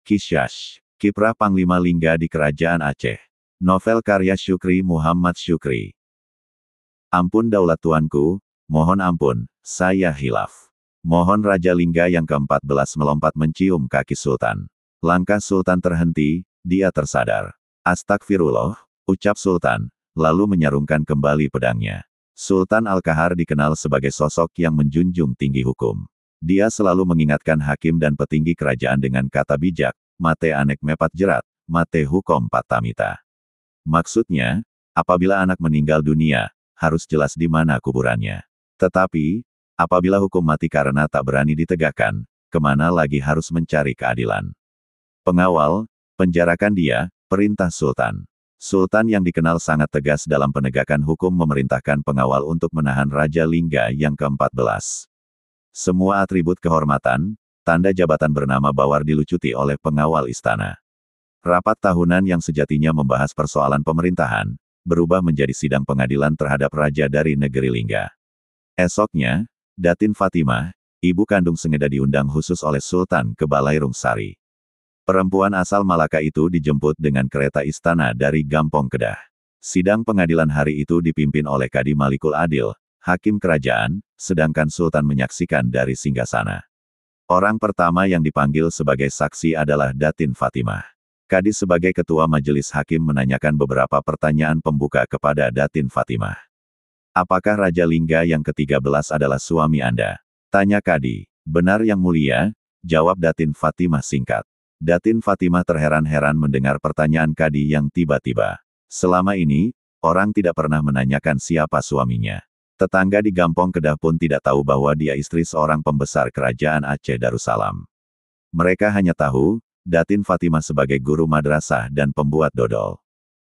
Kisyash, Kiprah Panglima Lingga di Kerajaan Aceh. Novel karya Syukri Muhammad Syukri. Ampun daulat tuanku, mohon ampun, saya hilaf. Mohon Raja Lingga yang ke-14 melompat mencium kaki Sultan. Langkah Sultan terhenti, dia tersadar. Astagfirullah, ucap Sultan, lalu menyarungkan kembali pedangnya. Sultan Al-Kahar dikenal sebagai sosok yang menjunjung tinggi hukum. Dia selalu mengingatkan hakim dan petinggi kerajaan dengan kata bijak, mate anek mepat jerat, mate hukom patamita. Maksudnya, apabila anak meninggal dunia, harus jelas di mana kuburannya. Tetapi, apabila hukum mati karena tak berani ditegakkan, kemana lagi harus mencari keadilan? Pengawal, penjarakan dia, perintah Sultan. Sultan yang dikenal sangat tegas dalam penegakan hukum memerintahkan pengawal untuk menahan Raja Lingga yang ke-14. Semua atribut kehormatan, tanda jabatan bernama bawar dilucuti oleh pengawal istana. Rapat tahunan yang sejatinya membahas persoalan pemerintahan, berubah menjadi sidang pengadilan terhadap Raja dari negeri Lingga. Esoknya, Datin Fatimah, ibu kandung Sengeda diundang khusus oleh Sultan ke Balairung Sari. Perempuan asal Malaka itu dijemput dengan kereta istana dari Gampong Kedah. Sidang pengadilan hari itu dipimpin oleh Kadi Malikul Adil, hakim kerajaan, sedangkan Sultan menyaksikan dari singgasana. Orang pertama yang dipanggil sebagai saksi adalah Datin Fatimah. Kadi sebagai ketua majelis hakim menanyakan beberapa pertanyaan pembuka kepada Datin Fatimah. Apakah Raja Lingga yang ke-13 adalah suami Anda? Tanya Kadi. Benar yang mulia, jawab Datin Fatimah singkat. Datin Fatimah terheran-heran mendengar pertanyaan Kadi yang tiba-tiba. Selama ini, orang tidak pernah menanyakan siapa suaminya. Tetangga di Gampong Kedah pun tidak tahu bahwa dia istri seorang pembesar kerajaan Aceh Darussalam. Mereka hanya tahu, Datin Fatimah sebagai guru madrasah dan pembuat dodol.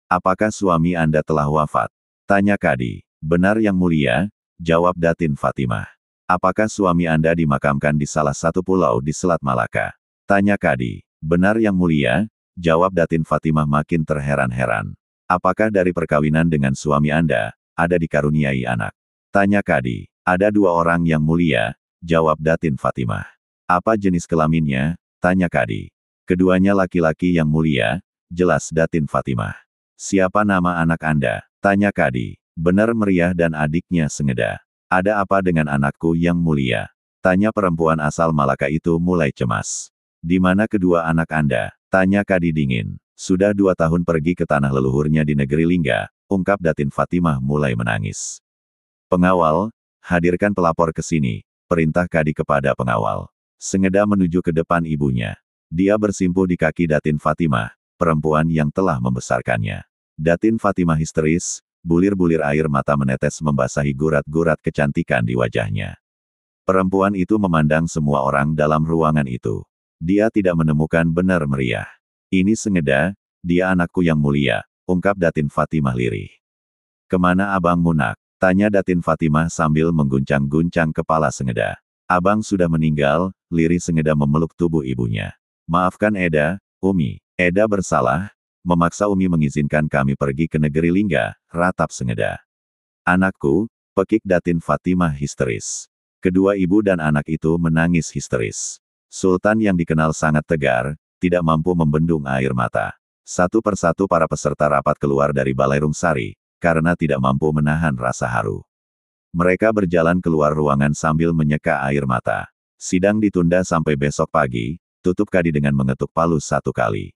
Apakah suami Anda telah wafat? Tanya Kadi. Benar yang mulia, jawab Datin Fatimah. Apakah suami Anda dimakamkan di salah satu pulau di Selat Malaka? Tanya Kadi. Benar yang mulia, jawab Datin Fatimah makin terheran-heran. Apakah dari perkawinan dengan suami Anda, ada dikaruniai anak? Tanya Kadi. Ada 2 orang yang mulia, jawab Datin Fatimah. Apa jenis kelaminnya? Tanya Kadi. Keduanya laki-laki yang mulia, jelas Datin Fatimah. Siapa nama anak Anda? Tanya Kadi. Benar Meriah dan adiknya Sengeda. Ada apa dengan anakku yang mulia? Tanya perempuan asal Malaka itu mulai cemas. Di mana kedua anak Anda? Tanya Kadi dingin. Sudah 2 tahun pergi ke tanah leluhurnya di negeri Lingga, ungkap Datin Fatimah mulai menangis. Pengawal, hadirkan pelapor ke sini, perintah Kadi kepada pengawal. Sengeda menuju ke depan ibunya. Dia bersimpuh di kaki Datin Fatimah, perempuan yang telah membesarkannya. Datin Fatimah histeris, bulir-bulir air mata menetes membasahi gurat-gurat kecantikan di wajahnya. Perempuan itu memandang semua orang dalam ruangan itu. Dia tidak menemukan Benar Meriah. Ini Sengeda, dia anakku yang mulia, ungkap Datin Fatimah lirih. Kemana abangmu nak? Tanya Datin Fatimah sambil mengguncang-guncang kepala Sengeda. Abang sudah meninggal, lirih Sengeda memeluk tubuh ibunya. Maafkan Eda, Umi. Eda bersalah, memaksa Umi mengizinkan kami pergi ke negeri Lingga, ratap Sengeda. Anakku, pekik Datin Fatimah histeris. Kedua ibu dan anak itu menangis histeris. Sultan yang dikenal sangat tegar, tidak mampu membendung air mata. Satu persatu para peserta rapat keluar dari Balairung Sari, karena tidak mampu menahan rasa haru. Mereka berjalan keluar ruangan sambil menyeka air mata. Sidang ditunda sampai besok pagi, tutup Kadi dengan mengetuk palu 1 kali.